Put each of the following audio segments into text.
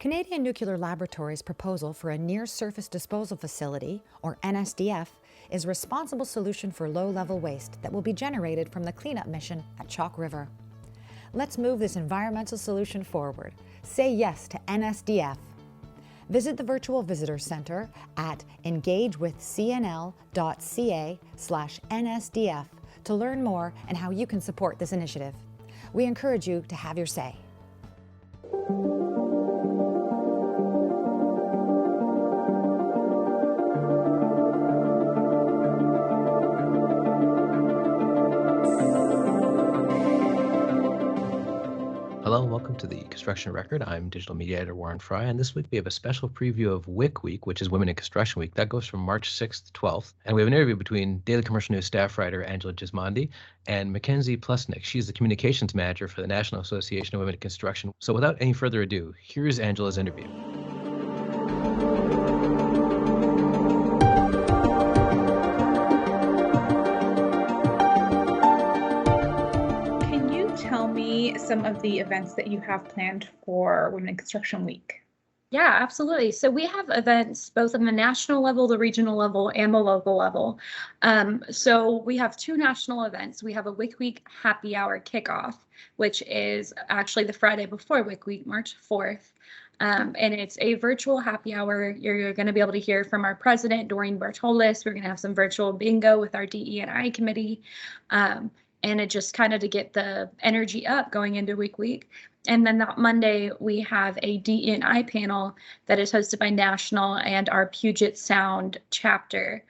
Canadian Nuclear Laboratories' proposal for a near-surface disposal facility, or NSDF, is a responsible solution for low-level waste that will be generated from the cleanup mission at Chalk River. Let's move this environmental solution forward. Say yes to NSDF. Visit the Virtual Visitor Centre at engagewithcnl.ca/NSDF to learn more and how you can support this initiative. We encourage you to have your say. Hello and welcome to the Construction Record. I'm digital media editor Warren Frey, and this week we have a special preview of WIC Week, which is Women in Construction Week. That goes from March 6th to 12th, and we have an interview between Daily Commercial News staff writer Angela Gismondi and Makenzie Plusnick. She's the communications manager for the National Association of Women in Construction. So without any further ado, here's Angela's interview. Tell me some of the events that you have planned for Women in Construction Week. Yeah, absolutely. So we have events both on the national level, the regional level, and the local level. So we have two national events. We have a WIC Week happy hour kickoff, which is actually the Friday before WIC Week, March 4th. And it's a virtual happy hour. You're going to be able to hear from our president, Doreen Bartolis. We're going to have some virtual bingo with our DE&I committee. And it just kind of to get the energy up going into WIC Week. And then that Monday, we have a DE&I panel that is hosted by National and our Puget Sound chapter.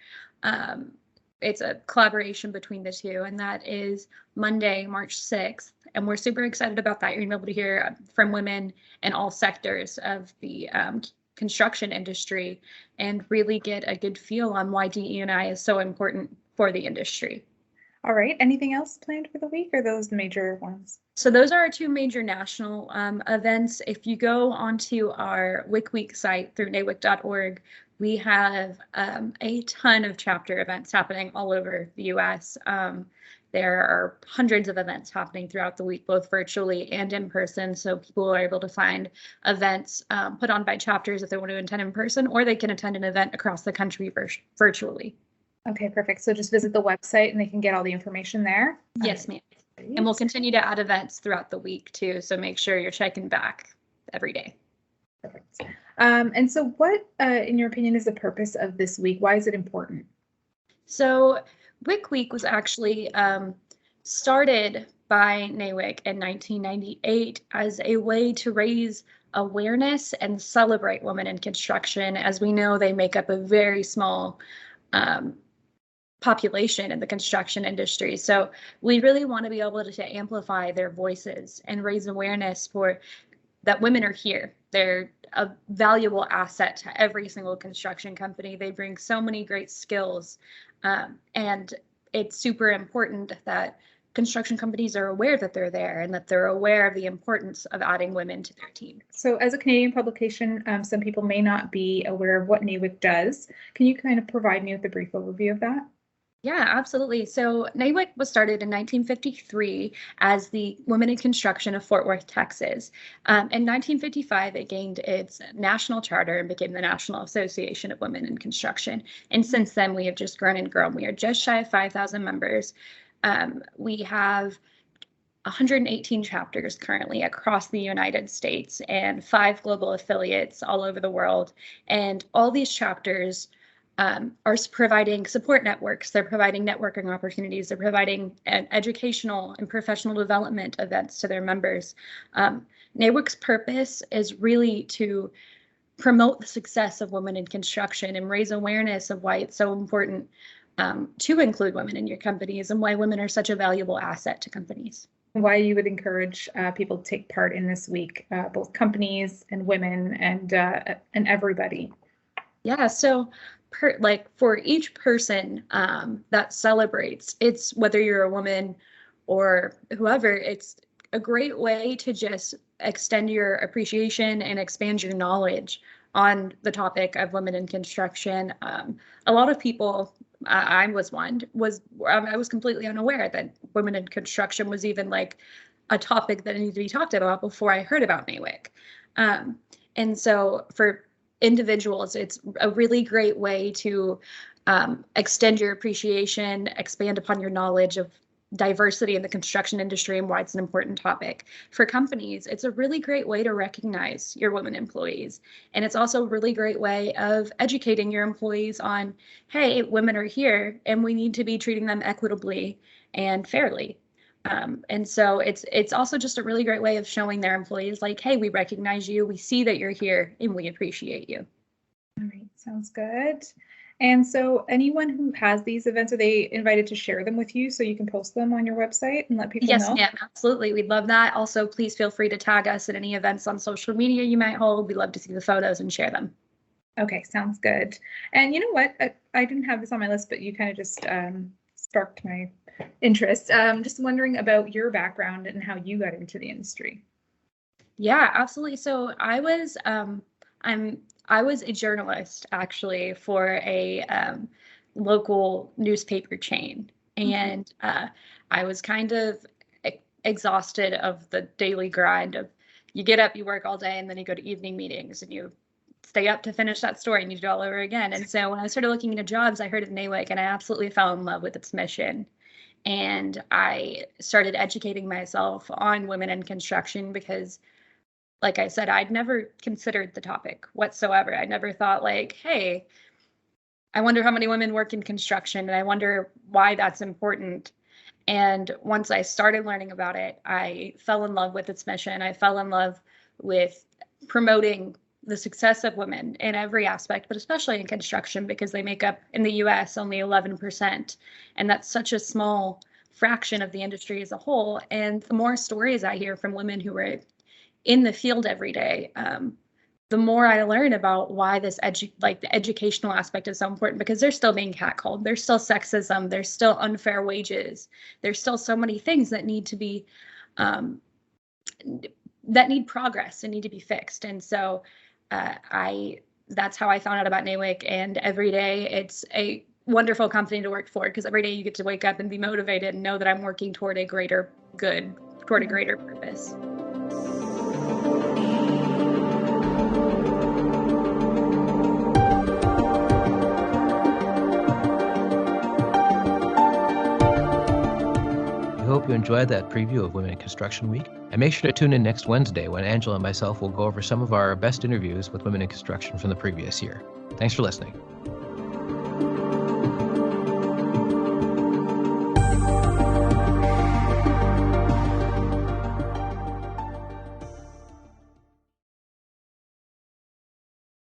It's a collaboration between the two, and that is Monday, March 6th. And we're super excited about that. You're going to be able to hear from women in all sectors of the construction industry and really get a good feel on why DE&I is so important for the industry. All right. Anything else planned for the week, or those the major ones? So those are our two major national events. If you go onto our WIC Week site through NAWIC.org, we have a ton of chapter events happening all over the U.S. There are hundreds of events happening throughout the week, both virtually and in person. So people are able to find events put on by chapters if they want to attend in person, or they can attend an event across the country virtually. Okay, perfect. So just visit the website and they can get all the information there. Yes, ma'am. And we'll continue to add events throughout the week too. So make sure you're checking back every day. Perfect. And so what, in your opinion, is the purpose of this week? Why is it important? So WIC Week was actually started by NAWIC in 1998 as a way to raise awareness and celebrate women in construction. As we know, they make up a very small population in the construction industry. So we really want to be able to amplify their voices and raise awareness for that women are here. They're a valuable asset to every single construction company. They bring so many great skills, and it's super important that construction companies are aware that they're there and that they're aware of the importance of adding women to their team. So as a Canadian publication, some people may not be aware of what NAWIC does. Can you kind of provide me with a brief overview of that? Yeah, absolutely. So NAWIC was started in 1953 as the Women in Construction of Fort Worth, Texas. In 1955, it gained its national charter and became the National Association of Women in Construction. And since then, we have just grown and grown. We are just shy of 5,000 members. We have 118 chapters currently across the United States and 5 global affiliates all over the world. And all these chapters are providing support networks. They're providing networking opportunities. They're providing educational and professional development events to their members. NAWIC's purpose is really to promote the success of women in construction and raise awareness of why it's so important to include women in your companies and why women are such a valuable asset to companies. Why you would encourage people to take part in this week, both companies and women and everybody. Yeah, so for each person that celebrates, it's whether you're a woman or whoever, it's a great way to just extend your appreciation and expand your knowledge on the topic of women in construction. A lot of people, I was one, I was completely unaware that women in construction was even like a topic that needed to be talked about before I heard about NAWIC. And so for individuals, it's a really great way to extend your appreciation, expand upon your knowledge of diversity in the construction industry and why it's an important topic. For companies, it's a really great way to recognize your women employees. And it's also a really great way of educating your employees on, hey, women are here and we need to be treating them equitably and fairly. And so it's also just a really great way of showing their employees like, hey, we recognize you, we see that you're here, and we appreciate you. All right, sounds good. And so anyone who has these events, are they invited to share them with you so you can post them on your website and let people know? Yes, ma'am, absolutely. We'd love that. Also, please feel free to tag us at any events on social media you might hold. We'd love to see the photos and share them. Okay, sounds good. And you know what? I didn't have this on my list, but you kind of just sparked my interest. Just wondering about your background and how you got into the industry. Yeah, absolutely. So I was a journalist actually for a local newspaper chain, and I was kind of exhausted of the daily grind of you get up, you work all day, and then you go to evening meetings and you stay up to finish that story and you do it all over again. And so when I started looking into jobs, I heard of NAWIC and I absolutely fell in love with its mission. And I started educating myself on women in construction because, like I said, I'd never considered the topic whatsoever. I never thought like, hey, I wonder how many women work in construction and I wonder why that's important. And once I started learning about it, I fell in love with its mission. I fell in love with promoting the success of women in every aspect, but especially in construction because they make up in the US only 11%. And that's such a small fraction of the industry as a whole. And the more stories I hear from women who are in the field every day, the more I learn about why this the educational aspect is so important because they're still being catcalled. There's still sexism. There's still unfair wages. There's still so many things that need to be, that need progress and need to be fixed. And so that's how I found out about NAWIC, and every day it's a wonderful company to work for because every day you get to wake up and be motivated and know that I'm working toward a greater good, toward a greater purpose. We hope you enjoyed that preview of Women in Construction Week. And make sure to tune in next Wednesday when Angela and myself will go over some of our best interviews with women in construction from the previous year. Thanks for listening.